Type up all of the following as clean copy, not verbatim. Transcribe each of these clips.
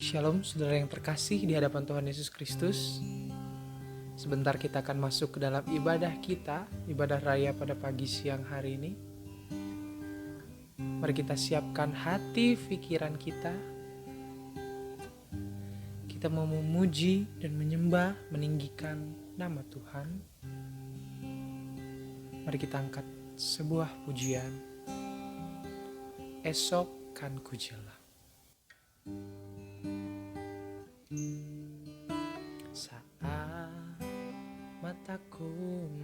Shalom saudara yang terkasih di hadapan Tuhan Yesus Kristus. Sebentar kita akan masuk ke dalam ibadah kita, ibadah raya pada pagi siang hari ini. Mari kita siapkan hati, pikiran kita. Kita mau memuji dan menyembah, meninggikan nama Tuhan. Mari kita angkat sebuah pujian. Esok kan kujelang. Saat mataku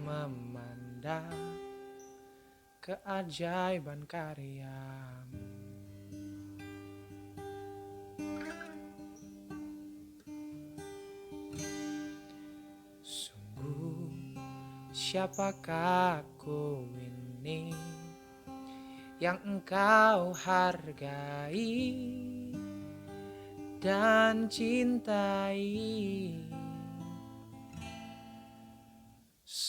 memandang keajaiban karya-Mu, sungguh siapakah aku ini yang Engkau hargai dan cintai.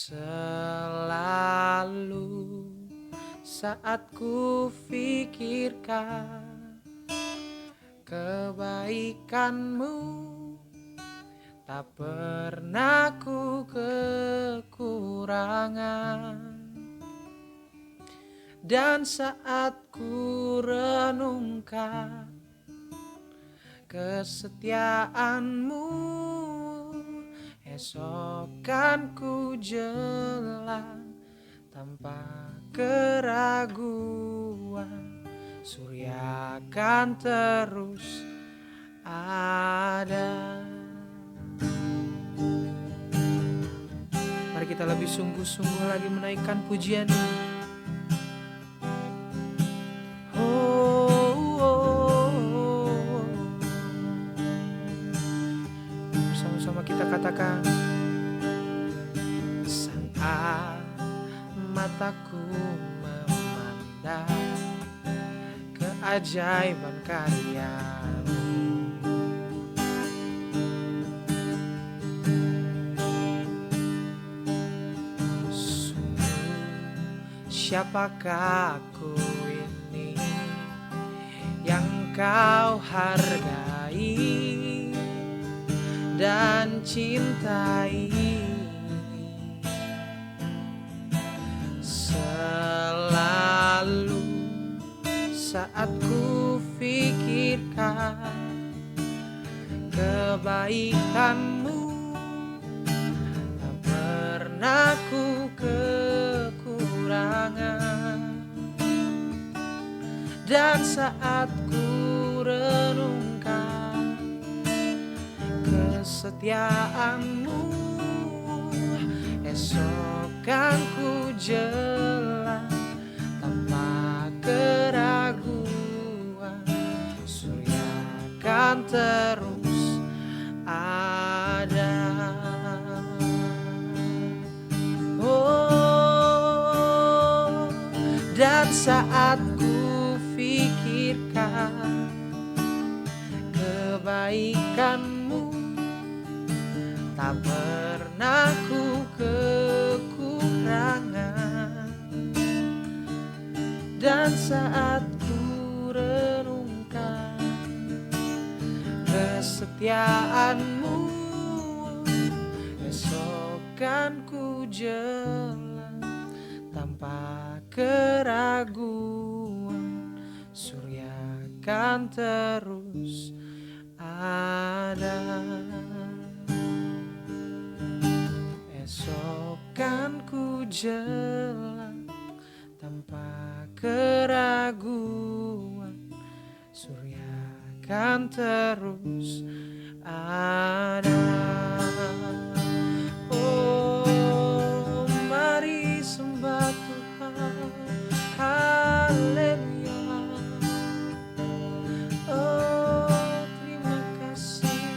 Selalu saat ku pikirkan kebaikan-Mu, tak pernah ku kekurangan. Dan saat ku renungkan kesetiaan-Mu, esok kan ku jelang tanpa keraguan. Surya kan terus ada. Mari kita lebih sungguh-sungguh lagi menaikkan pujian ini. Bersama-sama kita katakan, saat mataku memandang keajaiban karya-Mu, sungguh siapakah aku ini yang Kau hargai dan cintai. Selalu saat ku pikirkan kebaikan-Mu, tak pernah ku kekurangan. Dan saat ku renungkan kesetiaan-Mu, esok kan ku jelang tanpa keraguan. Surya kan terus ada. Oh, dan saat ku pikirkan kebaikan-Mu, tak pernah ku kekurangan. Dan saat ku renungkan kesetiaan-Mu, esok kan ku jelang tanpa keraguan. Surya kan terus ada. Esok kan ku jelang tanpa keraguan. Surya kan terus ada. Oh, mari sembah Tuhan. Haleluya. Oh, terima kasih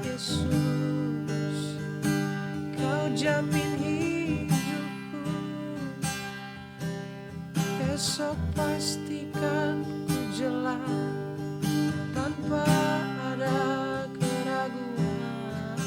Yesus, Kau jamin hidupku. Esok pastikan ku jelang tanpa ada keraguan.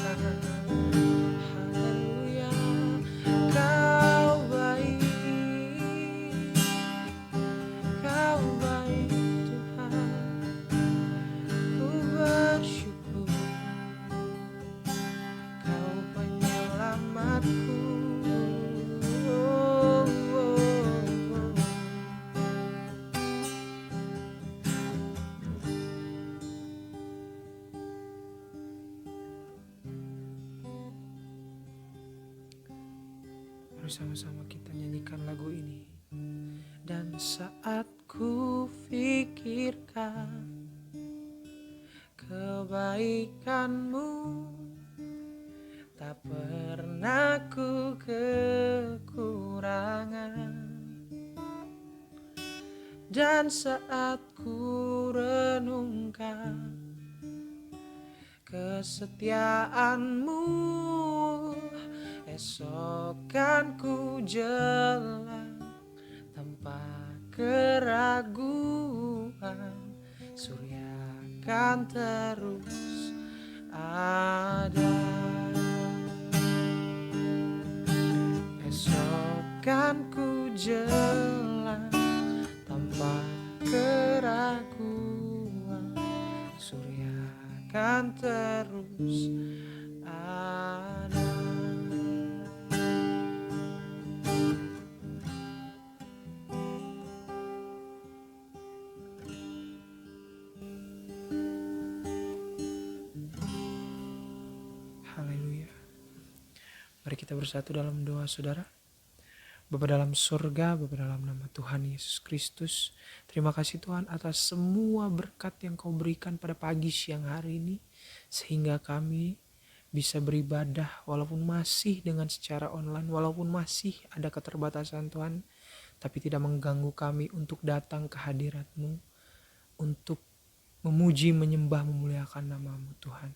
sama-sama kita nyanyikan lagu ini. Dan saat ku pikirkan kebaikanmu, tak pernah ku kekurangan. Dan saat ku renungkan kesetiaanmu, esok kan ku jelang tanpa keraguan. Surya kan terus ada. Esok kan ku jelang tanpa keraguan. Surya kan terus ada. Haleluya. Mari kita bersatu dalam doa, saudara. Bapa dalam surga, Bapa dalam nama Tuhan Yesus Kristus, terima kasih Tuhan atas semua berkat yang Kau berikan pada pagi siang hari ini, sehingga kami bisa beribadah walaupun masih dengan secara online, walaupun masih ada keterbatasan Tuhan, tapi tidak mengganggu kami untuk datang ke hadirat-Mu, untuk memuji, menyembah, memuliakan nama-Mu Tuhan.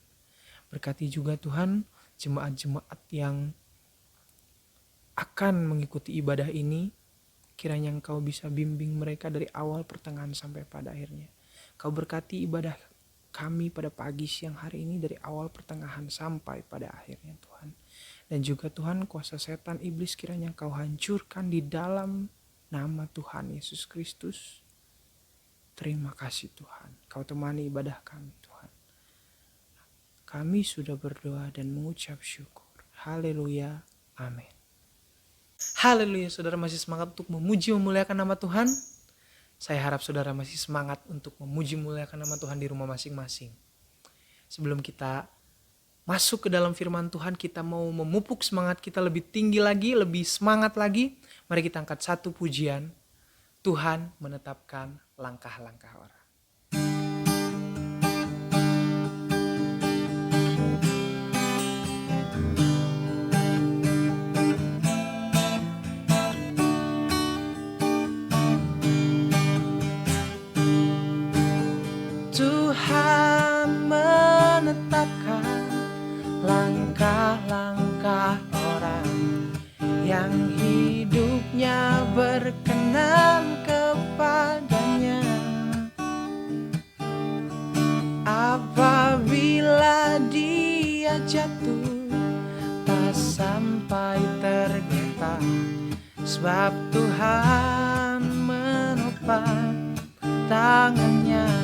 Berkati juga Tuhan jemaat-jemaat yang akan mengikuti ibadah ini, kiranya Engkau bisa bimbing mereka dari awal, pertengahan, sampai pada akhirnya. Kau berkati ibadah kami pada pagi siang hari ini dari awal, pertengahan, sampai pada akhirnya Tuhan. Dan juga Tuhan, kuasa setan iblis kiranya Kau hancurkan di dalam nama Tuhan Yesus Kristus. Terima kasih Tuhan, Kau temani ibadah kami Tuhan. Kami sudah berdoa dan mengucap syukur. Haleluya, amin. Haleluya, saudara masih semangat untuk memuji memuliakan nama Tuhan? Saya harap saudara masih semangat untuk memuji memuliakan nama Tuhan di rumah masing-masing. Sebelum kita masuk ke dalam firman Tuhan, kita mau memupuk semangat kita lebih tinggi lagi, lebih semangat lagi. Mari kita angkat satu pujian. Tuhan menetapkan langkah-langkah orang. Tuhan menetapkan langkah-langkah orang yang hidupnya berkenan kepadanya. Apabila dia jatuh, tak sampai tergeletak, sebab Tuhan menopang tangannya.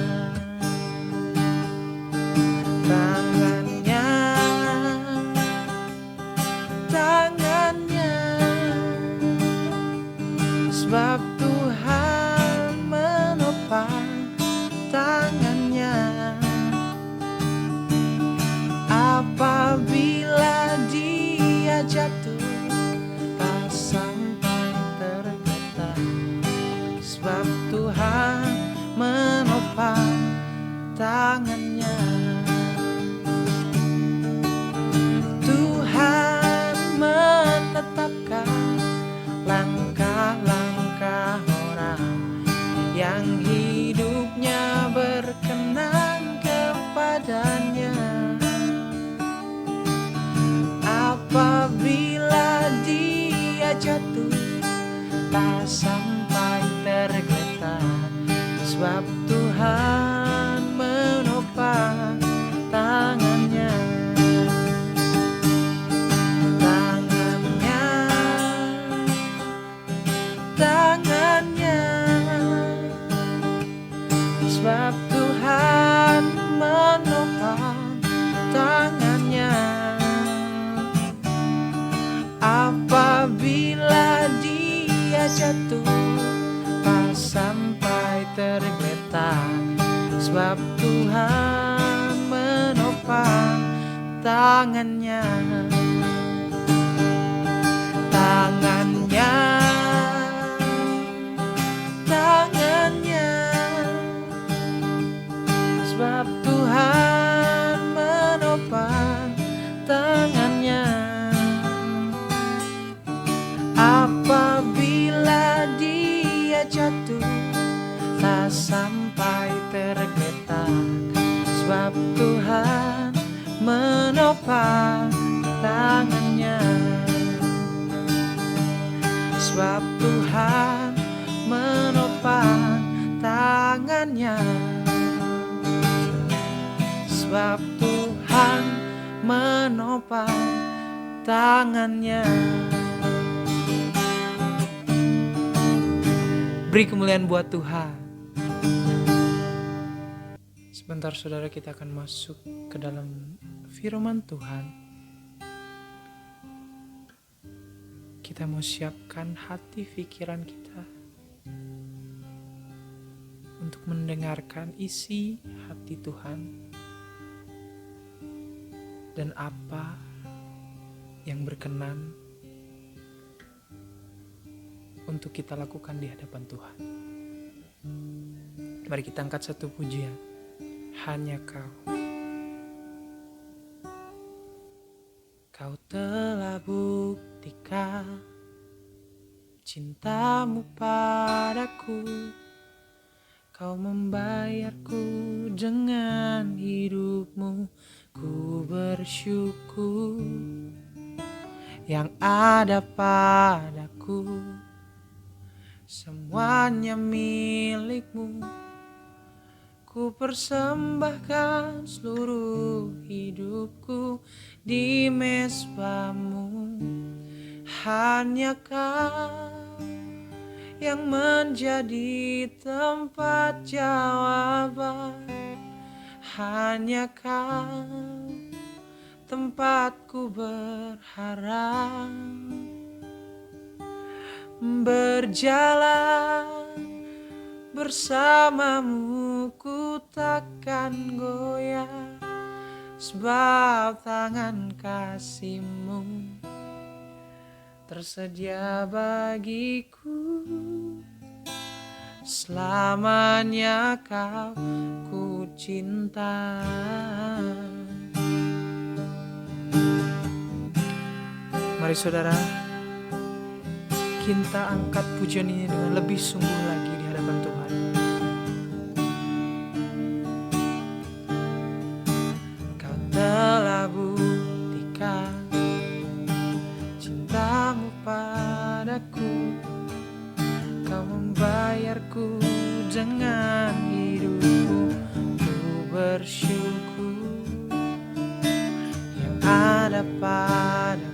Tangannya, sebab Tuhan menopang tangannya. Apabila dia jatuh, tak sampai tergeletak, sebab Tuhan menopang tangannya. Tuhan menetapkan langkah-langkah orang yang hidupnya berkenan kepadanya. Apabila dia jatuh, tak sampai tergeletak, sebab Tuhan menopang tangannya. Tangannya, sebab Tuhan menopang tangannya. Apabila dia jatuh, tak sampai tergeletak, sebab Tuhan menopang tangannya. Tangannya, tangannya, tangannya, sebab Tuhan menopang tangannya. Apabila dia jatuh, tak sampai tergeletak, sebab Tuhan menopang tangannya. Sebab Tuhan menopang tangannya. Sebab Tuhan menopang tangannya. Beri kemuliaan buat Tuhan. Sebentar saudara, kita akan masuk ke dalam firman Tuhan. Kita mau siapkan hati pikiran kita untuk mendengarkan isi hati Tuhan dan apa yang berkenan untuk kita lakukan di hadapan Tuhan. Mari kita angkat satu pujian. Hanya Kau. Kau telah buktikan cintamu padaku. Kau membayarku dengan hidupmu. Ku bersyukur yang ada padaku. Semuanya milikmu. Ku persembahkan seluruh hidupku di mezbamu. Hanya Kau yang menjadi tempat jawaban. Hanya Kau tempatku berharap. Berjalan bersamamu ku takkan goyah, sebab tangan kasih-Mu tersedia bagiku. Selamanya Kau ku cinta. Mari saudara, kita angkat pujian ini dengan lebih sungguh lagi di hadapan Tuhan. Kau telah buktikan cintamu padaku. Kau membayarku dengan hidupku. Ku bersyukur yang ada padaku.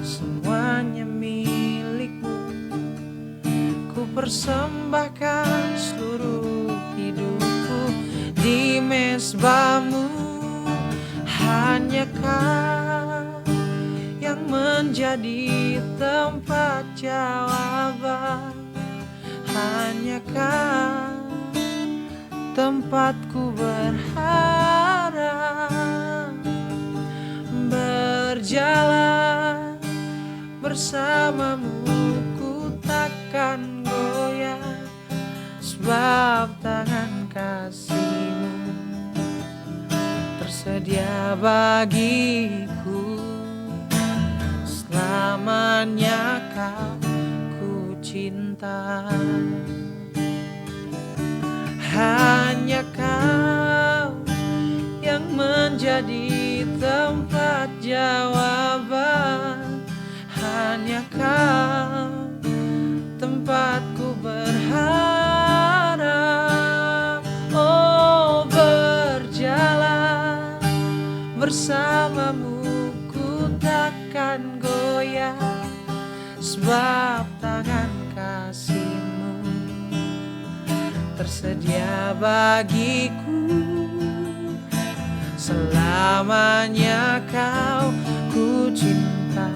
Semuanya milikmu. Ku persembahkan seluruh hidupku di mezbamu. Hanya Kau yang menjadi tempat jawaban. Hanya Kau tempatku berharap. Berjalan bersamamu ku takkan goyah, sebab tangan kasih-Mu tersedia bagiku. Selamanya Kau ku cinta. Hanya Kau yang menjadi tempat jawaban. Hanya Kau tempatku berharap. Oh, berjalan bersamamu ku takkan goyah, sebab tangan kasih-Mu tersedia bagiku. Selamanya Kau ku cinta.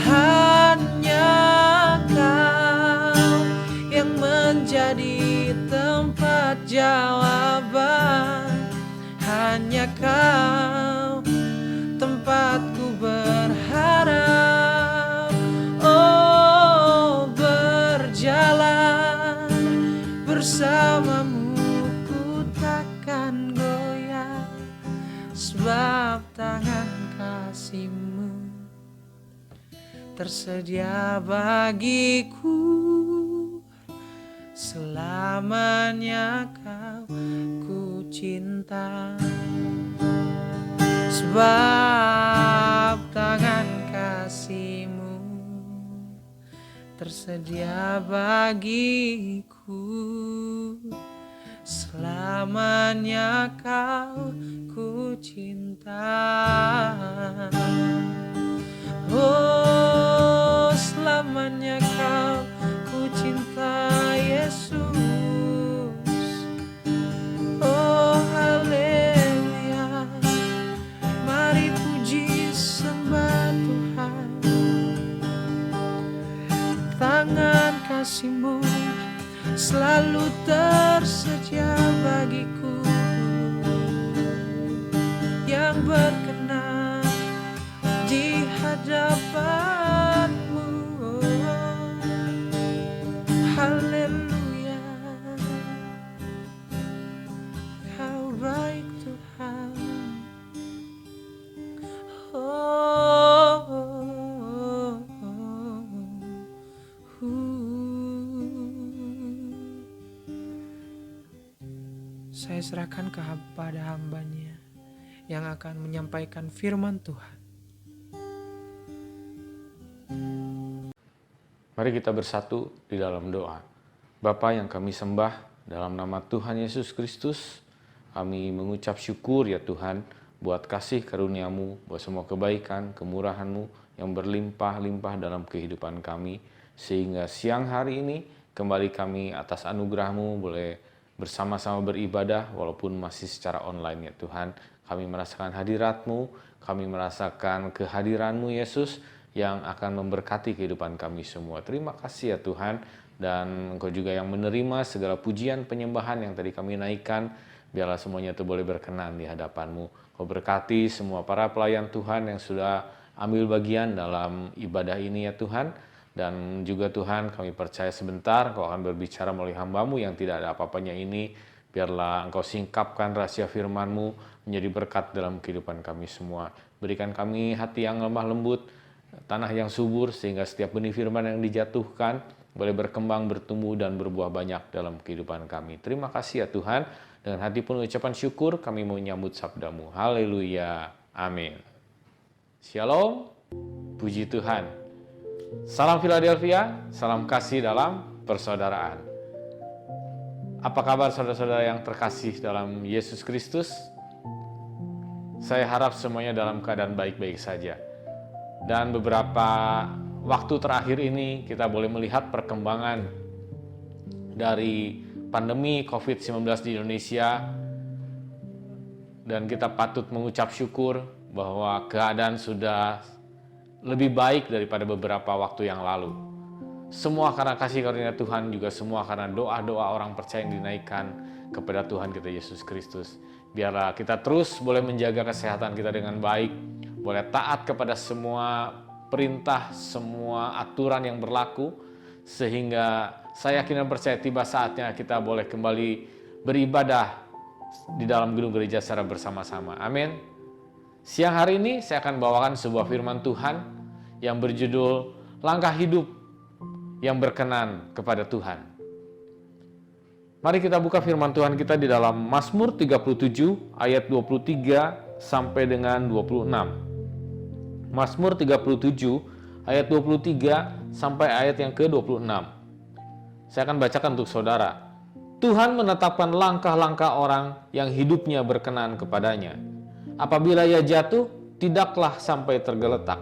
Hanya Kau yang menjadi tempat jawaban. Hanya Kau tempatku berharap. akan goyah, sebab tangan kasih-Mu tersedia bagiku. Selamanya Kau ku cinta, sebab tangan kasih-Mu tersedia bagiku. Selamanya Kau ku cinta. Oh, selamanya Kau ku cinta, Yesus. Oh, haleluya. Mari puji sembah Tuhan. Tangan kasih-Mu selalu tersedia bagiku, yang berkenan di hadapan-Mu. Haleluya, Kau baik Tuhan. Oh, oh, oh, Saya serahkan kepada hamba-Nya yang akan menyampaikan firman Tuhan. Mari kita bersatu di dalam doa. Bapa yang kami sembah, dalam nama Tuhan Yesus Kristus, kami mengucap syukur ya Tuhan, buat kasih karunia-Mu, buat semua kebaikan, kemurahan-Mu yang berlimpah-limpah dalam kehidupan kami. Sehingga siang hari ini, kembali kami atas anugerah-Mu boleh bersama-sama beribadah, walaupun masih secara online ya Tuhan. Kami merasakan hadirat-Mu, kami merasakan kehadiran-Mu Yesus, yang akan memberkati kehidupan kami semua. Terima kasih ya Tuhan, dan Engkau juga yang menerima segala pujian penyembahan yang tadi kami naikkan, biarlah semuanya itu boleh berkenan di hadapan-Mu. Kau berkati semua para pelayan Tuhan yang sudah ambil bagian dalam ibadah ini ya Tuhan, dan juga Tuhan kami percaya sebentar Kau akan berbicara melalui hamba-Mu yang tidak ada apa-apanya ini. Biarlah Engkau singkapkan rahasia firman-Mu menjadi berkat dalam kehidupan kami semua. Berikan kami hati yang lemah lembut, tanah yang subur, sehingga setiap benih firman yang dijatuhkan boleh berkembang, bertumbuh, dan berbuah banyak dalam kehidupan kami. Terima kasih ya Tuhan. Dengan hati penuh ucapan syukur, kami menyambut sabda-Mu. Haleluya. Amin. Shalom. Puji Tuhan. Salam Philadelphia, salam kasih dalam persaudaraan. Apa kabar saudara-saudara yang terkasih dalam Yesus Kristus? Saya harap semuanya dalam keadaan baik-baik saja. Dan beberapa waktu terakhir ini kita boleh melihat perkembangan dari pandemi COVID-19 di Indonesia, dan kita patut mengucap syukur bahwa keadaan sudah lebih baik daripada beberapa waktu yang lalu. Semua karena kasih karunia Tuhan, juga semua karena doa-doa orang percaya yang dinaikkan kepada Tuhan kita Yesus Kristus. Biarlah kita terus boleh menjaga kesehatan kita dengan baik, boleh taat kepada semua perintah, semua aturan yang berlaku, sehingga saya yakin dan percaya tiba saatnya kita boleh kembali beribadah di dalam gedung gereja secara bersama-sama. Amin. Siang hari ini saya akan bawakan sebuah firman Tuhan yang berjudul Langkah Hidup yang Berkenan kepada Tuhan. Mari kita buka firman Tuhan kita di dalam Mazmur 37 ayat 23 sampai dengan 26. Mazmur 37 ayat 23 sampai ayat yang ke-26. Saya akan bacakan untuk saudara. Tuhan menetapkan langkah-langkah orang yang hidupnya berkenan kepadanya. Apabila ia jatuh, tidaklah sampai tergeletak,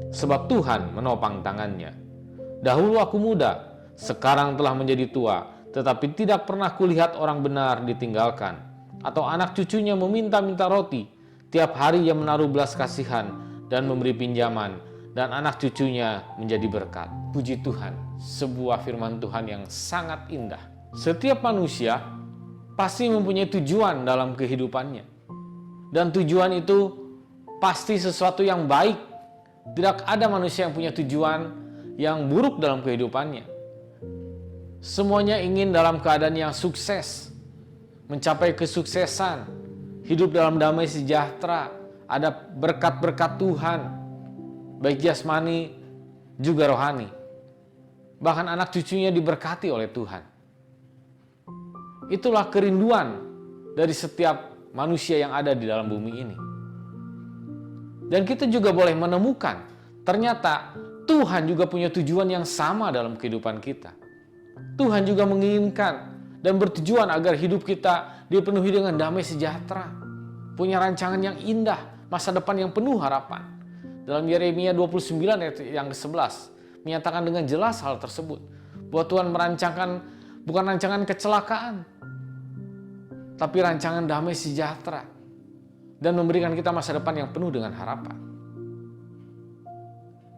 sebab Tuhan menopang tangannya. Dahulu aku muda, sekarang telah menjadi tua, tetapi tidak pernah kulihat orang benar ditinggalkan, atau anak cucunya meminta-minta roti. Tiap hari ia menaruh belas kasihan dan memberi pinjaman, dan anak cucunya menjadi berkat. Puji Tuhan, sebuah firman Tuhan yang sangat indah. Setiap manusia pasti mempunyai tujuan dalam kehidupannya. Dan tujuan itu pasti sesuatu yang baik. Tidak ada manusia yang punya tujuan yang buruk dalam kehidupannya. Semuanya ingin dalam keadaan yang sukses. mencapai kesuksesan, hidup dalam damai sejahtera, ada berkat-berkat Tuhan, baik jasmani juga rohani. Bahkan anak cucunya diberkati oleh Tuhan. Itulah kerinduan dari setiap manusia yang ada di dalam bumi ini. Dan kita juga boleh menemukan, ternyata Tuhan juga punya tujuan yang sama dalam kehidupan kita. Tuhan juga menginginkan dan bertujuan agar hidup kita dipenuhi dengan damai sejahtera. Punya rancangan yang indah, masa depan yang penuh harapan. Dalam Yeremia 29 ayat yang ke-11 menyatakan dengan jelas hal tersebut. Bahwa Tuhan merancangkan bukan rancangan kecelakaan, tapi rancangan damai sejahtera. Dan memberikan kita masa depan yang penuh dengan harapan.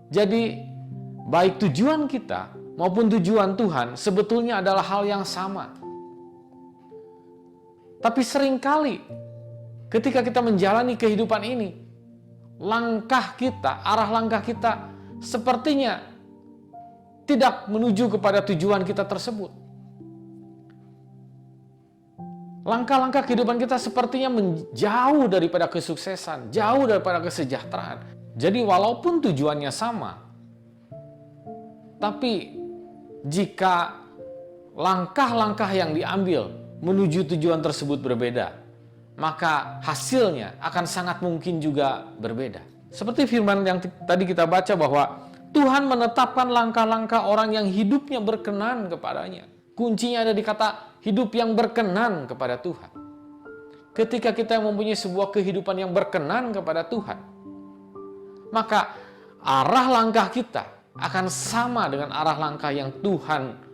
Jadi, baik tujuan kita maupun tujuan Tuhan sebetulnya adalah hal yang sama. Tapi seringkali ketika kita menjalani kehidupan ini, arah langkah kita sepertinya tidak menuju kepada tujuan kita tersebut. Langkah-langkah kehidupan kita sepertinya menjauh daripada kesuksesan, jauh daripada kesejahteraan. Jadi walaupun tujuannya sama, tapi jika langkah-langkah yang diambil menuju tujuan tersebut berbeda, maka hasilnya akan sangat mungkin juga berbeda. Seperti firman yang tadi kita baca bahwa Tuhan menetapkan langkah-langkah orang yang hidupnya berkenan kepadanya. Kuncinya ada di kata hidup yang berkenan kepada Tuhan. Ketika kita mempunyai sebuah kehidupan yang berkenan kepada Tuhan, maka arah langkah kita akan sama dengan arah langkah yang Tuhan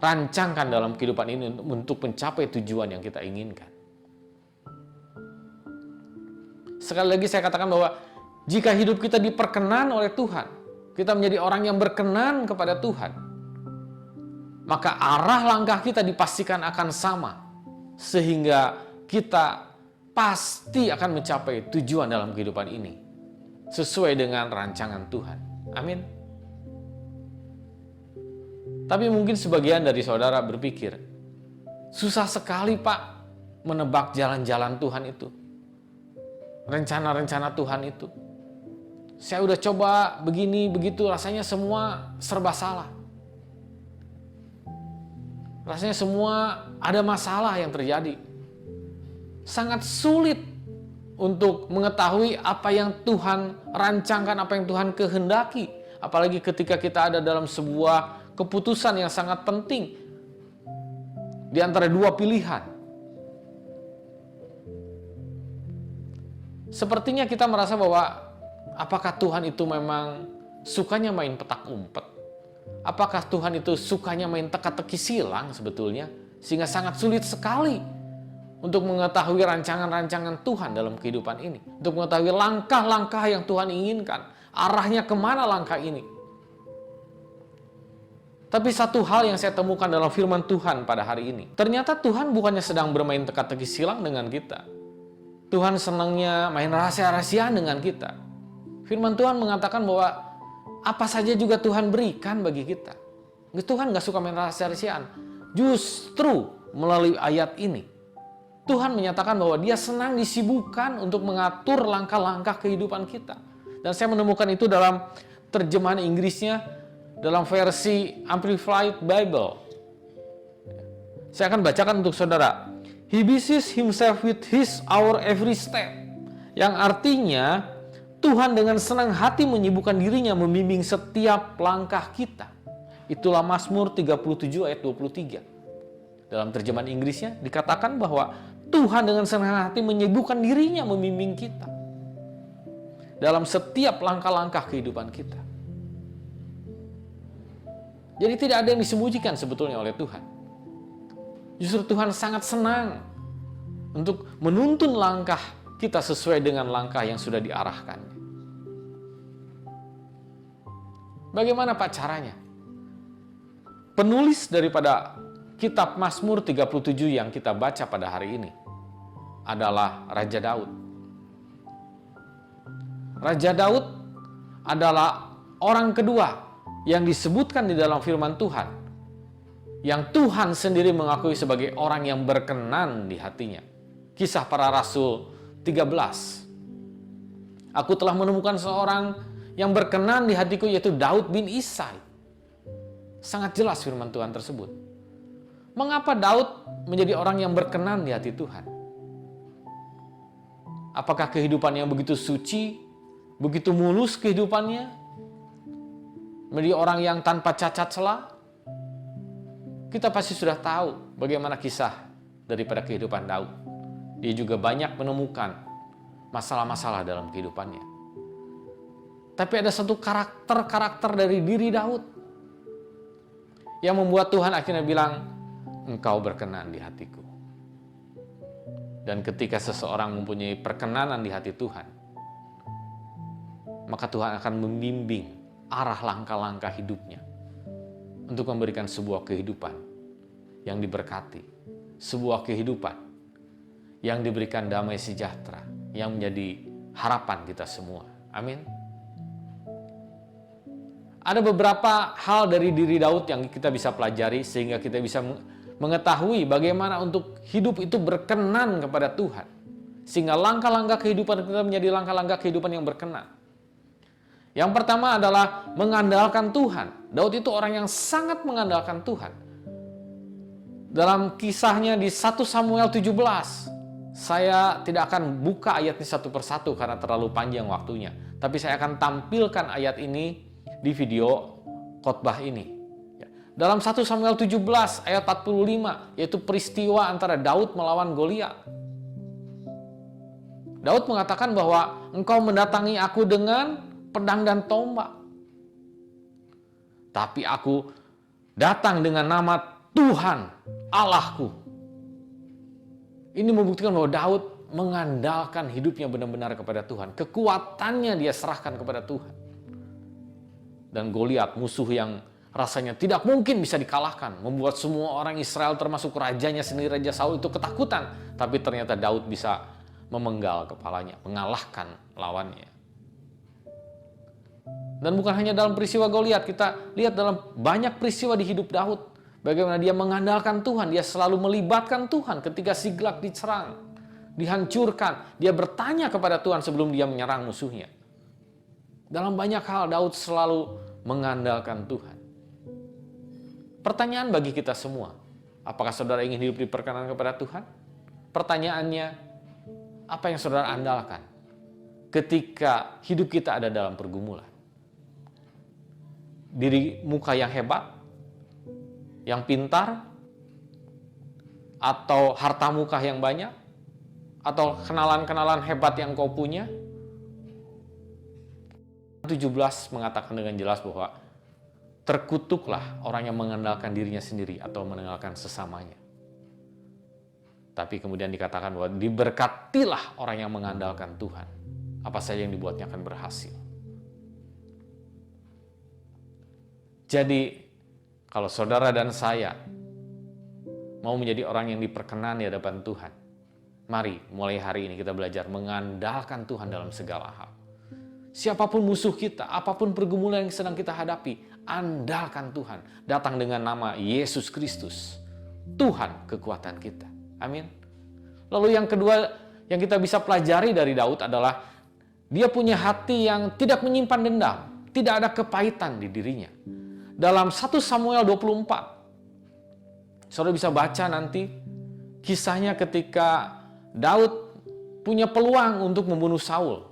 rancangkan dalam kehidupan ini untuk mencapai tujuan yang kita inginkan. Sekali lagi saya katakan bahwa jika hidup kita diperkenan oleh Tuhan, kita menjadi orang yang berkenan kepada Tuhan, maka arah langkah kita dipastikan akan sama, sehingga kita pasti akan mencapai tujuan dalam kehidupan ini sesuai dengan rancangan Tuhan. Amin. Tapi mungkin sebagian dari saudara berpikir, susah sekali Pak menebak jalan-jalan Tuhan itu, rencana-rencana Tuhan itu. Saya udah coba begini, begitu, rasanya semua serba salah. Rasanya semua ada masalah yang terjadi. Sangat sulit untuk mengetahui apa yang Tuhan rancangkan, apa yang Tuhan kehendaki. Apalagi ketika kita ada dalam sebuah keputusan yang sangat penting di antara dua pilihan. Sepertinya kita merasa bahwa apakah Tuhan itu memang sukanya main petak umpet? Apakah Tuhan itu sukanya main teka-teki silang sebetulnya? Sehingga sangat sulit sekali untuk mengetahui rancangan-rancangan Tuhan dalam kehidupan ini. Untuk mengetahui langkah-langkah yang Tuhan inginkan. Arahnya kemana langkah ini. Tapi satu hal yang saya temukan dalam firman Tuhan pada hari ini. Ternyata Tuhan bukannya sedang bermain teka-teki silang dengan kita. Tuhan senangnya main rahasia-rahasiaan dengan kita. Firman Tuhan mengatakan bahwa apa saja juga Tuhan berikan bagi kita. Tuhan gak suka main rahasia-rahasiaan. Justru melalui ayat ini, Tuhan menyatakan bahwa Dia senang disibukkan untuk mengatur langkah-langkah kehidupan kita. Dan saya menemukan itu dalam terjemahan Inggrisnya, dalam versi Amplified Bible. Saya akan bacakan untuk saudara. He busies himself with our every step. Yang artinya, Tuhan dengan senang hati menyibukkan dirinya membimbing setiap langkah kita. Itulah Mazmur 37 ayat 23. Dalam terjemahan Inggrisnya dikatakan bahwa Tuhan dengan senang hati menyibukkan dirinya membimbing kita dalam setiap langkah-langkah kehidupan kita. Jadi tidak ada yang disembunyikan sebetulnya oleh Tuhan. Justru Tuhan sangat senang untuk menuntun langkah kita sesuai dengan langkah yang sudah diarahkan. Bagaimana Pak caranya? Penulis daripada kitab Mazmur 37 yang kita baca pada hari ini adalah Raja Daud. Raja Daud adalah orang kedua yang disebutkan di dalam firman Tuhan yang Tuhan sendiri mengakui sebagai orang yang berkenan di hatinya. Kisah Para Rasul 13. Aku telah menemukan seorang yang berkenan di hatiku, yaitu Daud bin Isai. Sangat jelas firman Tuhan tersebut. Mengapa Daud menjadi orang yang berkenan di hati Tuhan? Apakah kehidupan yang begitu suci, begitu mulus kehidupannya, menjadi orang yang tanpa cacat celah? Kita pasti sudah tahu bagaimana kisah daripada kehidupan Daud. Dia juga banyak menemukan masalah-masalah dalam kehidupannya. Tapi ada satu karakter dari diri Daud yang membuat Tuhan akhirnya bilang, engkau berkenan di hatiku. Dan ketika seseorang mempunyai perkenanan di hati Tuhan, maka Tuhan akan membimbing arah langkah-langkah hidupnya untuk memberikan sebuah kehidupan yang diberkati, sebuah kehidupan yang diberikan damai sejahtera, yang menjadi harapan kita semua. Amin. Ada beberapa hal dari diri Daud yang kita bisa pelajari sehingga kita bisa mengetahui bagaimana untuk hidup itu berkenan kepada Tuhan. Sehingga langkah-langkah kehidupan kita menjadi langkah-langkah kehidupan yang berkenan. Yang pertama adalah mengandalkan Tuhan. Daud itu orang yang sangat mengandalkan Tuhan. Dalam kisahnya di 1 Samuel 17, saya tidak akan buka ayatnya satu persatu karena terlalu panjang waktunya. Tapi saya akan tampilkan ayat ini di video khotbah ini. Dalam 1 Samuel 17 ayat 45, yaitu peristiwa antara Daud melawan Goliat. Daud mengatakan bahwa engkau mendatangi aku dengan pedang dan tombak, tapi aku datang dengan nama Tuhan Allahku. Ini membuktikan bahwa Daud mengandalkan hidupnya benar-benar kepada Tuhan. Kekuatannya dia serahkan kepada Tuhan. Dan Goliat, musuh yang rasanya tidak mungkin bisa dikalahkan, membuat semua orang Israel termasuk rajanya sendiri, Raja Saul itu ketakutan. Tapi ternyata Daud bisa memenggal kepalanya, mengalahkan lawannya. Dan bukan hanya dalam peristiwa Goliat, kita lihat dalam banyak peristiwa di hidup Daud. Bagaimana dia mengandalkan Tuhan, dia selalu melibatkan Tuhan ketika Siklag diserang, dihancurkan. Dia bertanya kepada Tuhan sebelum dia menyerang musuhnya. Dalam banyak hal Daud selalu mengandalkan Tuhan. Pertanyaan bagi kita semua, apakah saudara ingin hidup diperkenan kepada Tuhan? Pertanyaannya, apa yang saudara andalkan ketika hidup kita ada dalam pergumulan? Diri muka yang hebat, yang pintar, atau harta muka yang banyak, atau kenalan-kenalan hebat yang kau punya? 17 mengatakan dengan jelas bahwa terkutuklah orang yang mengandalkan dirinya sendiri atau meninggalkan sesamanya. Tapi kemudian dikatakan bahwa diberkatilah orang yang mengandalkan Tuhan. Apa saja yang dibuatnya akan berhasil. Jadi, kalau saudara dan saya mau menjadi orang yang diperkenan di hadapan Tuhan, mari mulai hari ini kita belajar mengandalkan Tuhan dalam segala hal. Siapapun musuh kita, apapun pergumulan yang sedang kita hadapi, andalkan Tuhan. Datang dengan nama Yesus Kristus, Tuhan kekuatan kita. Amin. Lalu yang kedua yang kita bisa pelajari dari Daud adalah dia punya hati yang tidak menyimpan dendam, tidak ada kepahitan di dirinya. Dalam 1 Samuel 24, saudara bisa baca nanti kisahnya ketika Daud punya peluang untuk membunuh Saul.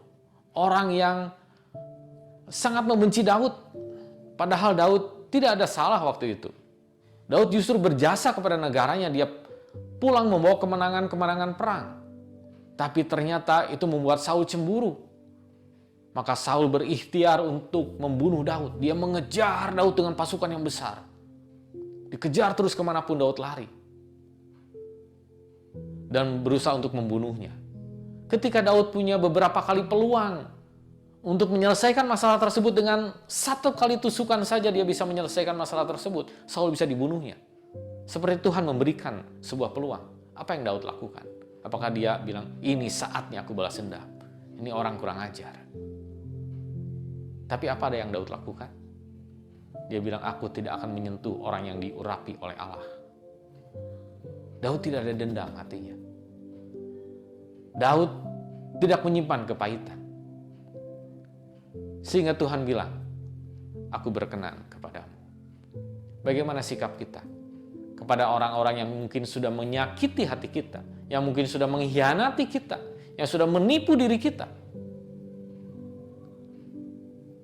Orang yang sangat membenci Daud. Padahal Daud tidak ada salah waktu itu. Daud justru berjasa kepada negaranya. Dia pulang membawa kemenangan-kemenangan perang. Tapi ternyata itu membuat Saul cemburu. Maka Saul berikhtiar untuk membunuh Daud. Dia mengejar Daud dengan pasukan yang besar. Dikejar terus kemanapun Daud lari. Dan berusaha untuk membunuhnya. Ketika Daud punya beberapa kali peluang untuk menyelesaikan masalah tersebut, dengan satu kali tusukan saja dia bisa menyelesaikan masalah tersebut. Saul bisa dibunuhnya. Seperti Tuhan memberikan sebuah peluang. Apa yang Daud lakukan? Apakah dia bilang, ini saatnya aku balas dendam. Ini orang kurang ajar. Tapi apa ada yang Daud lakukan? Dia bilang, aku tidak akan menyentuh orang yang diurapi oleh Allah. Daud tidak ada dendam hatinya. Daud tidak menyimpan kepahitan. Sehingga Tuhan bilang, aku berkenan kepadamu. Bagaimana sikap kita kepada orang-orang yang mungkin sudah menyakiti hati kita, yang mungkin sudah mengkhianati kita, yang sudah menipu diri kita?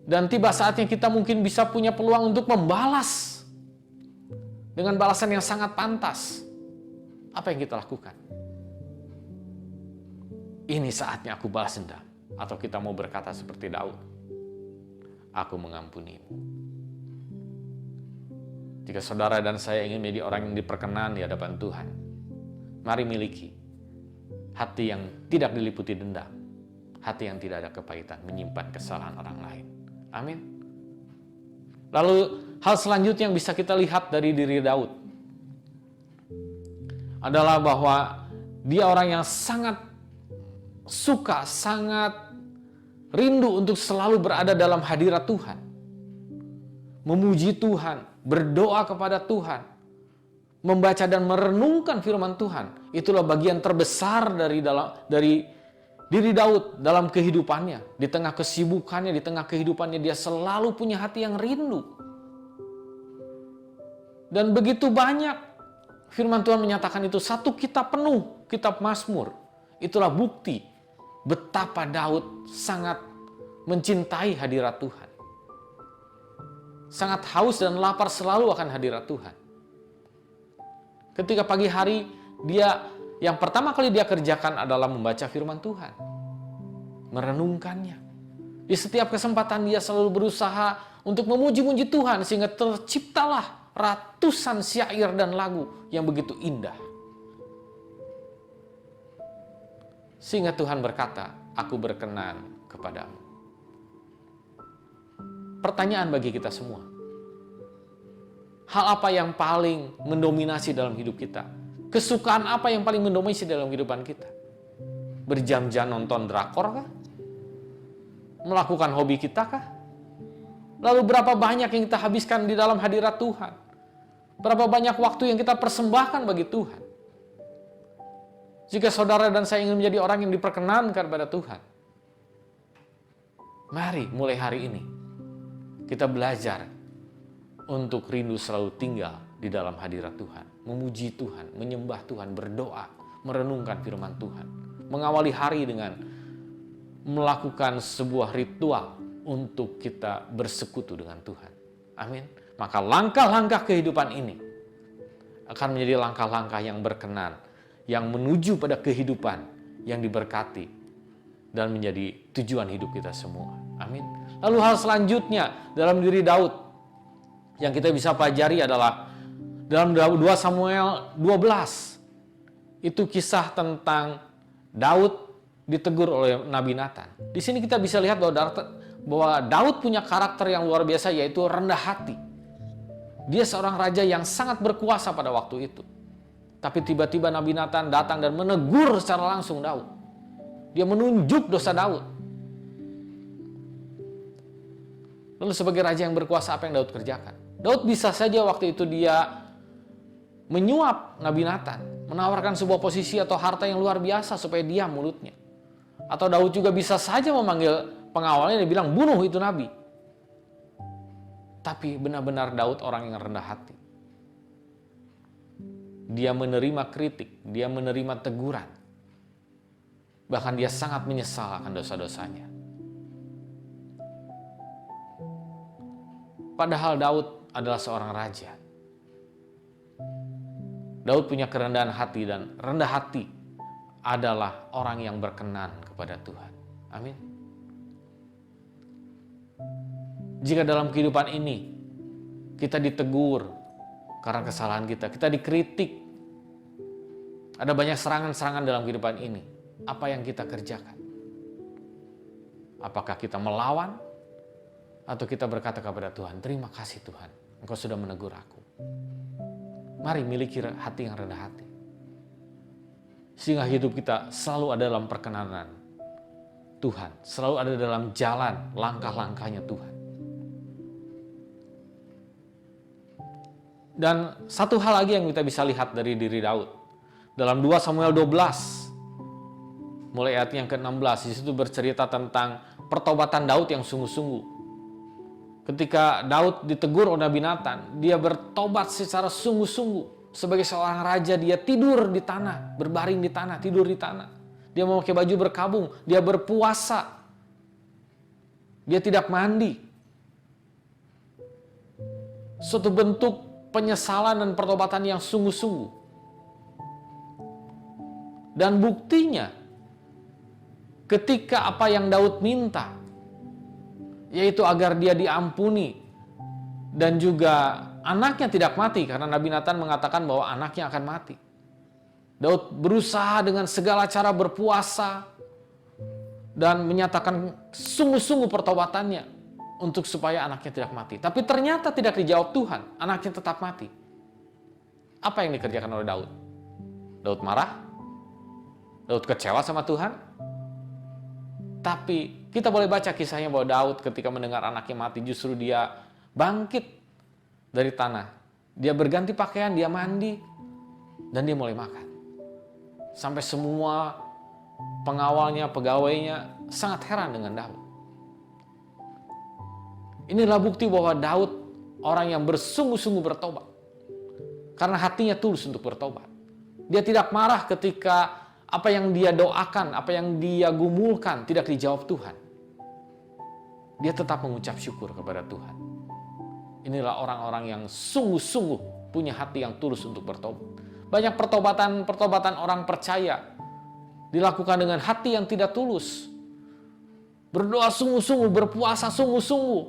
Dan tiba saatnya kita mungkin bisa punya peluang untuk membalas dengan balasan yang sangat pantas. Apa yang kita lakukan? Ini saatnya aku balas dendam. Atau kita mau berkata seperti Daud, aku mengampunimu. Jika saudara dan saya ingin menjadi orang yang diperkenan di hadapan Tuhan, mari miliki hati yang tidak diliputi dendam, hati yang tidak ada kepahitan, menyimpan kesalahan orang lain. Amin. Lalu hal selanjutnya yang bisa kita lihat dari diri Daud adalah bahwa dia orang yang sangat suka, sangat rindu untuk selalu berada dalam hadirat Tuhan. Memuji Tuhan, berdoa kepada Tuhan, membaca dan merenungkan firman Tuhan. Itulah bagian terbesar dari diri Daud dalam kehidupannya. Di tengah kesibukannya, di tengah kehidupannya, dia selalu punya hati yang rindu. Dan begitu banyak firman Tuhan menyatakan itu. Satu kitab penuh, kitab Mazmur. Itulah bukti betapa Daud sangat mencintai hadirat Tuhan. Sangat haus dan lapar selalu akan hadirat Tuhan. Ketika pagi hari, yang pertama kali dia kerjakan adalah membaca firman Tuhan. Merenungkannya. Di setiap kesempatan dia selalu berusaha untuk memuji-muji Tuhan sehingga terciptalah ratusan syair dan lagu yang begitu indah. Sehingga Tuhan berkata, aku berkenan kepadamu. Pertanyaan bagi kita semua. Hal apa yang paling mendominasi dalam hidup kita? Kesukaan apa yang paling mendominasi dalam kehidupan kita? Berjam-jam nonton drakor kah? Melakukan hobi kita kah? Lalu berapa banyak yang kita habiskan di dalam hadirat Tuhan? Berapa banyak waktu yang kita persembahkan bagi Tuhan? Jika saudara dan saya ingin menjadi orang yang diperkenankan pada Tuhan, mari mulai hari ini kita belajar untuk rindu selalu tinggal di dalam hadirat Tuhan, memuji Tuhan, menyembah Tuhan, berdoa, merenungkan firman Tuhan, mengawali hari dengan melakukan sebuah ritual untuk kita bersekutu dengan Tuhan. Amin. Maka langkah-langkah kehidupan ini akan menjadi langkah-langkah yang berkenan, yang menuju pada kehidupan yang diberkati dan menjadi tujuan hidup kita semua. Amin. Lalu hal selanjutnya dalam diri Daud yang kita bisa pelajari adalah dalam 2 Samuel 12. Itu kisah tentang Daud ditegur oleh Nabi Nathan. Di sini kita bisa lihat bahwa Daud punya karakter yang luar biasa, yaitu rendah hati. Dia seorang raja yang sangat berkuasa pada waktu itu. Tapi tiba-tiba Nabi Nathan datang dan menegur secara langsung Daud. Dia menunjuk dosa Daud. Lalu sebagai raja yang berkuasa, apa yang Daud kerjakan? Daud bisa saja waktu itu dia menyuap Nabi Nathan, menawarkan sebuah posisi atau harta yang luar biasa supaya diam mulutnya. Atau Daud juga bisa saja memanggil pengawalnya dan bilang, bunuh itu nabi. Tapi benar-benar Daud orang yang rendah hati. Dia menerima kritik, dia menerima teguran. Bahkan dia sangat menyesal akan dosa-dosanya. Padahal Daud adalah seorang raja. Daud punya kerendahan hati, dan rendah hati adalah orang yang berkenan kepada Tuhan. Amin. Jika dalam kehidupan ini kita ditegur karena kesalahan kita dikritik, ada banyak serangan-serangan dalam kehidupan ini, apa yang kita kerjakan? Apakah kita melawan? Atau kita berkata kepada Tuhan, terima kasih Tuhan, Engkau sudah menegur aku. Mari miliki hati yang rendah hati. Sehingga hidup kita selalu ada dalam perkenanan Tuhan. Selalu ada dalam jalan langkah-langkahnya Tuhan. Dan satu hal lagi yang kita bisa lihat dari diri Daud. Dalam 2 Samuel 12, mulai ayat yang ke-16, di situ bercerita tentang pertobatan Daud yang sungguh-sungguh. Ketika Daud ditegur oleh Nabi Nathan, dia bertobat secara sungguh-sungguh. Sebagai seorang raja, dia tidur di tanah, berbaring di tanah, tidur di tanah. Dia memakai baju berkabung, dia berpuasa. Dia tidak mandi. Suatu bentuk penyesalan dan pertobatan yang sungguh-sungguh. Dan buktinya, ketika apa yang Daud minta, yaitu agar dia diampuni dan juga anaknya tidak mati, karena Nabi Nathan mengatakan bahwa anaknya akan mati. Daud berusaha dengan segala cara berpuasa dan menyatakan sungguh-sungguh pertobatannya untuk supaya anaknya tidak mati. Tapi ternyata tidak dijawab Tuhan, anaknya tetap mati. Apa yang dikerjakan oleh Daud? Daud marah? Daud kecewa sama Tuhan? Tapi kita boleh baca kisahnya bahwa Daud ketika mendengar anaknya mati, justru dia bangkit dari tanah. Dia berganti pakaian, dia mandi, dan dia mulai makan. Sampai semua pengawalnya, pegawainya sangat heran dengan Daud. Inilah bukti bahwa Daud orang yang bersungguh-sungguh bertobat. Karena hatinya tulus untuk bertobat. Dia tidak marah ketika apa yang dia doakan, apa yang dia gumulkan tidak dijawab Tuhan. Dia tetap mengucap syukur kepada Tuhan. Inilah orang-orang yang sungguh-sungguh punya hati yang tulus untuk bertobat. Banyak pertobatan orang percaya dilakukan dengan hati yang tidak tulus. Berdoa sungguh-sungguh, berpuasa sungguh-sungguh,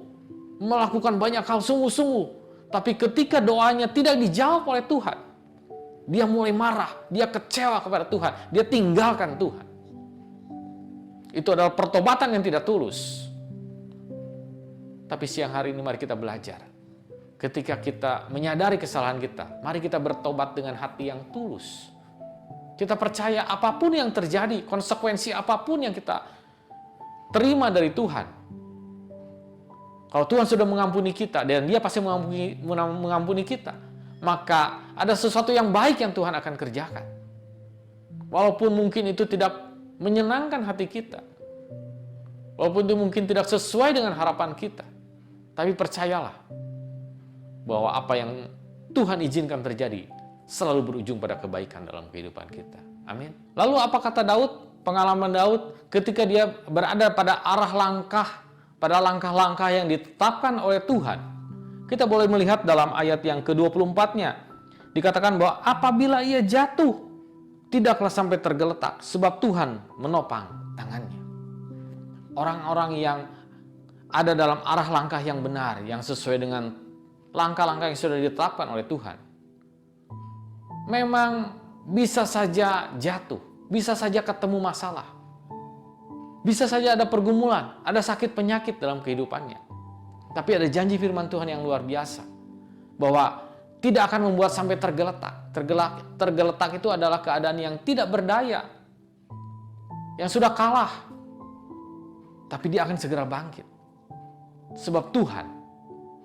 melakukan banyak hal sungguh-sungguh. Tapi ketika doanya tidak dijawab oleh Tuhan, dia mulai marah, dia kecewa kepada Tuhan, dia tinggalkan Tuhan. Itu adalah pertobatan yang tidak tulus. Tapi siang hari ini mari kita belajar. Ketika kita menyadari kesalahan kita, mari kita bertobat dengan hati yang tulus. Kita percaya apapun yang terjadi, konsekuensi apapun yang kita terima dari Tuhan, kalau Tuhan sudah mengampuni kita, dan Dia pasti mengampuni kita, maka ada sesuatu yang baik yang Tuhan akan kerjakan. Walaupun mungkin itu tidak menyenangkan hati kita, walaupun itu mungkin tidak sesuai dengan harapan kita, tapi percayalah bahwa apa yang Tuhan izinkan terjadi selalu berujung pada kebaikan dalam kehidupan kita. Amin. Lalu apa kata Daud? Pengalaman Daud ketika dia berada pada arah langkah, pada langkah-langkah yang ditetapkan oleh Tuhan. Kita boleh melihat dalam ayat yang ke-24-nya. Dikatakan bahwa apabila ia jatuh, tidaklah sampai tergeletak, sebab Tuhan menopang tangannya. Orang-orang yang ada dalam arah langkah yang benar, yang sesuai dengan langkah-langkah yang sudah ditetapkan oleh Tuhan, memang bisa saja jatuh, bisa saja ketemu masalah, bisa saja ada pergumulan, ada sakit penyakit dalam kehidupannya. Tapi ada janji firman Tuhan yang luar biasa, bahwa tidak akan membuat sampai tergeletak. Tergeletak itu adalah keadaan yang tidak berdaya, yang sudah kalah. Tapi dia akan segera bangkit. Sebab Tuhan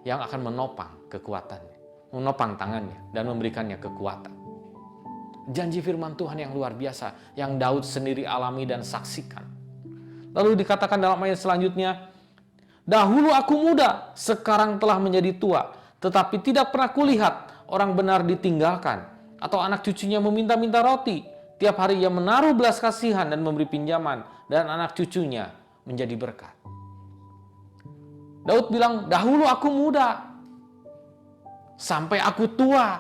yang akan menopang kekuatannya, menopang tangannya, dan memberikannya kekuatan. Janji firman Tuhan yang luar biasa, yang Daud sendiri alami dan saksikan. Lalu dikatakan dalam ayat selanjutnya, dahulu aku muda, sekarang telah menjadi tua, tetapi tidak pernah kulihat orang benar ditinggalkan, atau anak cucunya meminta-minta roti. Tiap hari ia menaruh belas kasihan dan memberi pinjaman, dan anak cucunya menjadi berkat. Daud bilang, dahulu aku muda, sampai aku tua.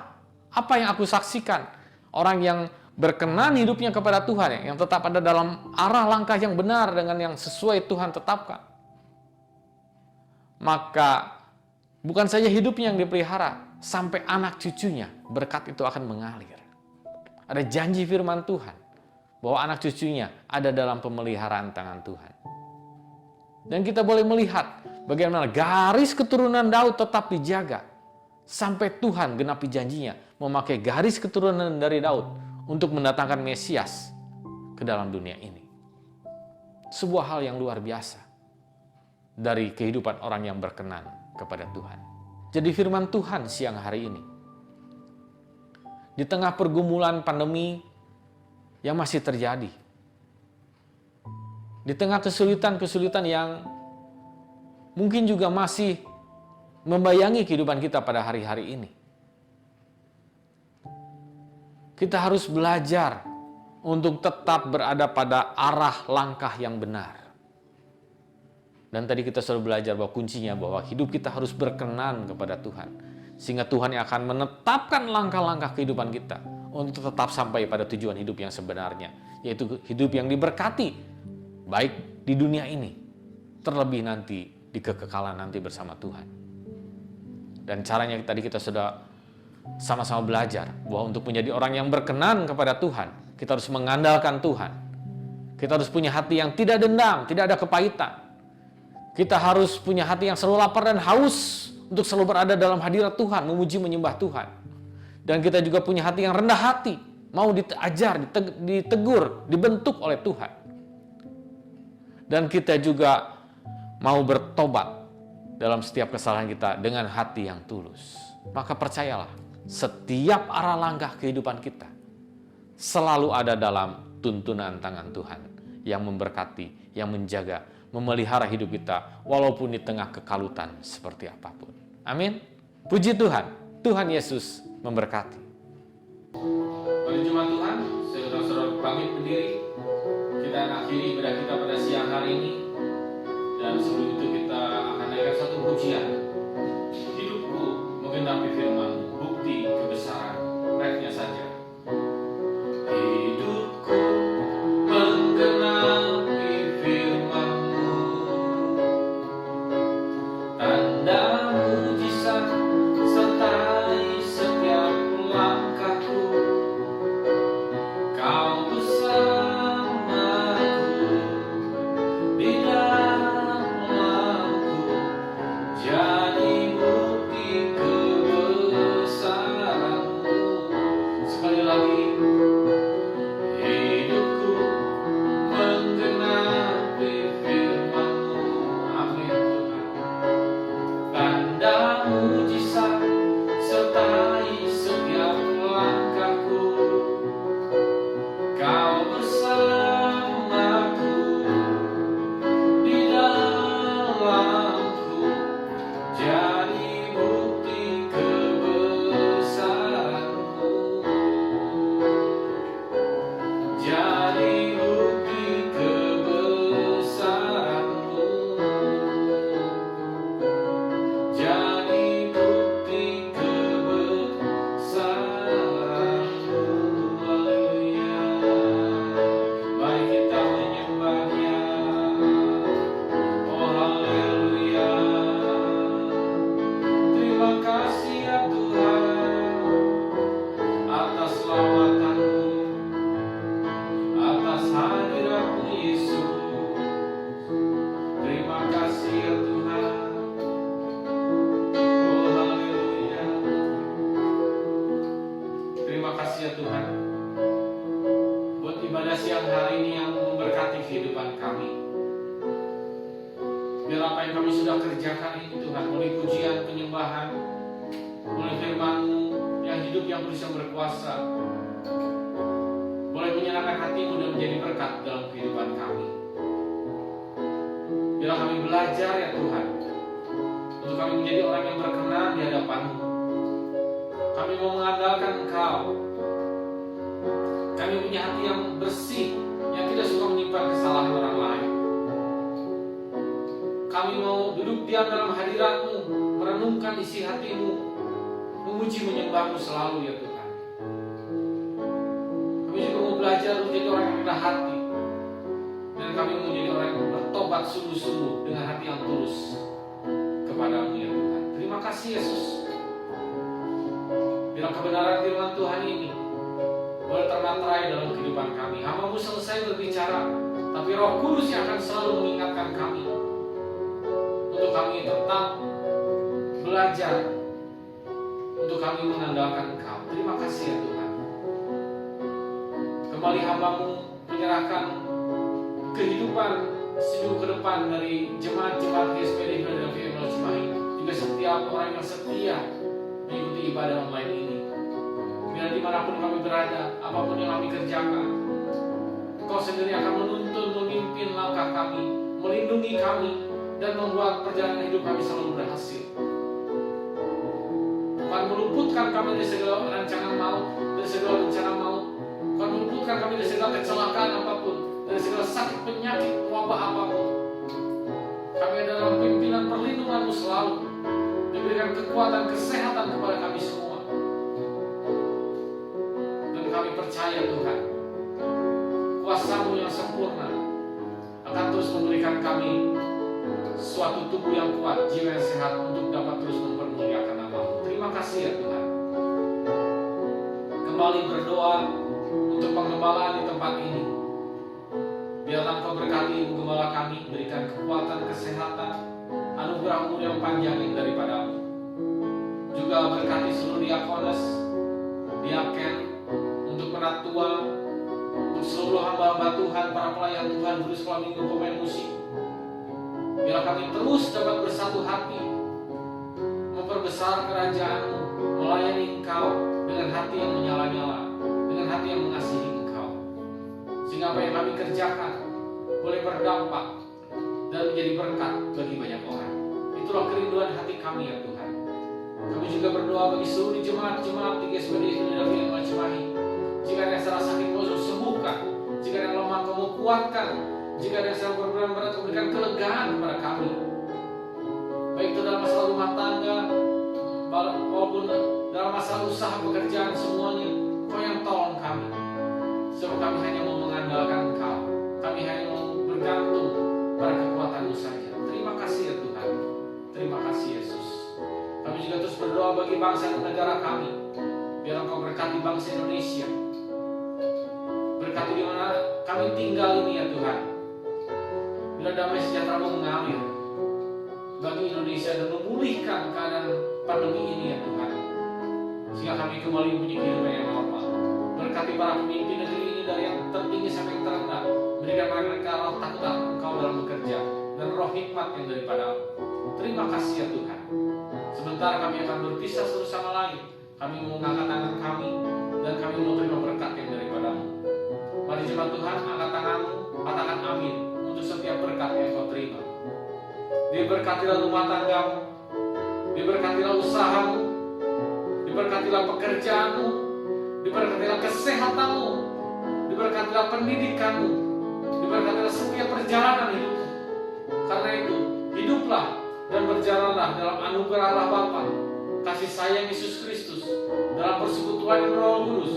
Apa yang aku saksikan? Orang yang berkenan hidupnya kepada Tuhan, yang tetap ada dalam arah langkah yang benar dengan yang sesuai Tuhan tetapkan. Maka bukan saja hidupnya yang dipelihara, sampai anak cucunya berkat itu akan mengalir. Ada janji firman Tuhan bahwa anak cucunya ada dalam pemeliharaan tangan Tuhan. Dan kita boleh melihat bagaimana garis keturunan Daud tetap dijaga sampai Tuhan genapi janjinya memakai garis keturunan dari Daud untuk mendatangkan Mesias ke dalam dunia ini. Sebuah hal yang luar biasa dari kehidupan orang yang berkenan kepada Tuhan. Jadi firman Tuhan siang hari ini di tengah pergumulan pandemi yang masih terjadi, di tengah kesulitan-kesulitan yang mungkin juga masih membayangi kehidupan kita pada hari-hari ini. Kita harus belajar untuk tetap berada pada arah langkah yang benar. Dan tadi kita sudah belajar bahwa kuncinya bahwa hidup kita harus berkenan kepada Tuhan. Sehingga Tuhan yang akan menetapkan langkah-langkah kehidupan kita untuk tetap sampai pada tujuan hidup yang sebenarnya. Yaitu hidup yang diberkati, baik di dunia ini, terlebih nanti di kekekalan nanti bersama Tuhan. Dan caranya tadi kita sudah sama-sama belajar bahwa untuk menjadi orang yang berkenan kepada Tuhan, kita harus mengandalkan Tuhan. Kita harus punya hati yang tidak dendam, tidak ada kepahitan. Kita harus punya hati yang selalu lapar dan haus untuk selalu berada dalam hadirat Tuhan, memuji menyembah Tuhan. Dan kita juga punya hati yang rendah hati, mau diajar, ditegur, dibentuk oleh Tuhan. Dan kita juga mau bertobat dalam setiap kesalahan kita dengan hati yang tulus. Maka percayalah, setiap arah langkah kehidupan kita selalu ada dalam tuntunan tangan Tuhan yang memberkati, yang menjaga, memelihara hidup kita walaupun di tengah kekalutan seperti apapun. Amin. Puji Tuhan. Tuhan Yesus memberkati. Pada Jumat Tuhan, saudara-saudara pamit berdiri. Kita akhiri ibadah kita pada siang hari ini. Dan sebelum itu kita akan naikkan satu pujian. Hidupku menggenapi firman, bukti kebesaran. Refnya saja. Hidupku menggenapi firman-Mu, tanda mujizat sertai setiap langkahku. Kau bersamaku di dalamku, jadi bukti kebesaran-Mu. Sekali lagi. Hidupku menggenapi firman-Mu. Amin Tuhan. Tanda mujizat sertai setiap langkahku. Kau bersamaku di dalamku, jadi bukti kebesaran-Mu. Jadi bukti kebesaran-Mu. Jadi bukti kebesaran-Mu. Haleluya. Mari kita menyembah-Nya. Oh haleluya. Terima kasih ya Tuhan atas selamatan-Mu, atas hadirat-Mu Yesus. Terima kasih ya Tuhan. Oh haleluya. Terima kasih ya Tuhan buat ibadah siang hari ini yang memberkati kehidupan kami. Biar apa yang kami sudah kerjakan ini Tuhan, mulai pujian, penyembahan, mulai firman-Mu yang hidup, yang berusaha berkuasa, boleh menyenangkan hati-Mu dan menjadi berkat dalam kehidupan kami. Biar kami belajar ya Tuhan, untuk kami menjadi orang yang berkenan di hadapan-Mu. Kami mau mengandalkan Engkau. Kami punya hati yang bersih, yang tidak suka menyimpan kesalahan orang lain. Kami mau duduk diam dalam hadirat-Mu, merenungkan isi hati-Mu, memuji menyembah-Mu selalu ya Tuhan. Kami juga mau belajar menjadi orang yang rendah hati, dan kami mau menjadi orang yang bertobat sungguh-sungguh dengan hati yang tulus kepada-Mu ya Tuhan. Terima kasih Yesus. Biar kebenaran firman Tuhan ini boleh termaterai dalam kehidupan kami. Hamba-Mu selesai berbicara, tapi Roh Kudus yang akan selalu mengingatkan kami untuk kami tetap belajar, untuk kami mengandalkan Engkau. Terima kasih ya Tuhan. Kembali hamba-Mu menyerahkan kehidupan seminggu ke depan dari jemaat-jemaat GSPD Philadelphia Emmanuel Cimahi, juga setiap orang yang setia mengikuti ibadah online ini. Biar dimanapun kami berada, apapun yang kami kerjakan, Engkau sendiri akan menuntun, memimpin langkah kami, melindungi kami, dan membuat perjalanan hidup kami selalu berhasil. Tuhan meluputkan kami dari segala rancangan maut, dari segala rencana maut. Tuhan meluputkan kami dari segala kecelakaan apapun, dari segala sakit penyakit, wabah apapun. Kami ada dalam pimpinan perlindungan-Mu selalu. Diberikan kekuatan, kesehatan kepada kami semua. Dan kami percaya Tuhan, kuasa-Mu yang sempurna akan terus memberikan kami suatu tubuh yang kuat, jiwa yang sehat untuk dapat terus mempermuliakan nama-Mu. Terima kasih ya Tuhan. Kembali berdoa untuk penggembalaan di tempat ini. Biarlah Engkau berkati Ibu Gembala kami, berikan kekuatan, kesehatan, anugerah umur yang panjang yang daripada-Mu. Juga berkati seluruh diakones, diaken, untuk penatua, untuk seluruh hamba-hamba Tuhan, para pelayan Tuhan, guru sekolah minggu, pemain musik. Biarlah kami terus dapat bersatu hati, memperbesar kerajaan-Mu, melayani Engkau dengan hati yang menyala-nyala, dengan hati yang mengasihi Engkau. Sehingga apa yang kami kerjakan boleh berdampak dan menjadi berkat bagi banyak orang. Itulah kerinduan hati kami ya Tuhan. Kami juga berdoa bagi seluruh jemaat-jemaat di GSBD Philadelphia dan Cimahi. Jika ada yang salah sakit Kau sembuhkan, jika ada yang lemah Kau kuatkan, jika ada yang sedang berbeban berat Kau berikan kelegaan kepada kami. Baik itu dalam masalah rumah tangga maupun dalam masalah usaha pekerjaan, semuanya Kau yang tolong kami. Sebab kami hanya mau mengandalkan Engkau, kami hanya mau bergantung pada kekuatan-Mu saja. Terima kasih ya Tuhan. Terima kasih Yesus. Kami juga terus berdoa bagi bangsa dan negara kami. Biar Engkau berkati bangsa Indonesia. Berkati di mana kami tinggal ini ya Tuhan. Bila damai sejahtera-Mu mengalir bagi Indonesia dan memulihkan keadaan pandemi ini ya Tuhan. Sehingga kami kembali punya kehidupan yang normal. Berkati para pemimpin negeri ini dari yang tertinggi sampai yang terendah. Berikan mereka roh takut akan Engkau dalam bekerja dan roh hikmat yang daripada-Mu. Terima kasih ya Tuhan. Sebentar kami akan berpisah satu sama lain. Kami mau mengangkat tangan kami dan kami mau terima berkat yang daripada-Mu. Mari jemaat Tuhan, angkat tangan-Mu, katakan amin untuk setiap berkat yang Kau terima. Diberkatilah rumah tangga-Mu, diberkatilah usaha-Mu, diberkatilah pekerjaan-Mu, diberkatilah kesehatan-Mu, diberkatilah pendidikan-Mu, diberkatilah setiap perjalanan hidup-Mu. Karena itu, hiduplah dan berjalanlah dalam anugerah Allah Bapa, kasih sayang Yesus Kristus, dalam persekutuan Roh Kudus,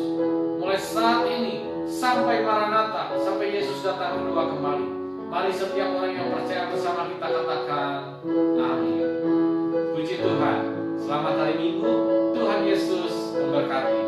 mulai saat ini sampai Maranatha, sampai Yesus datang kedua kembali. Mari setiap orang yang percaya bersama kita katakan amin. Puji Tuhan. Selamat hari Minggu. Tuhan Yesus memberkati.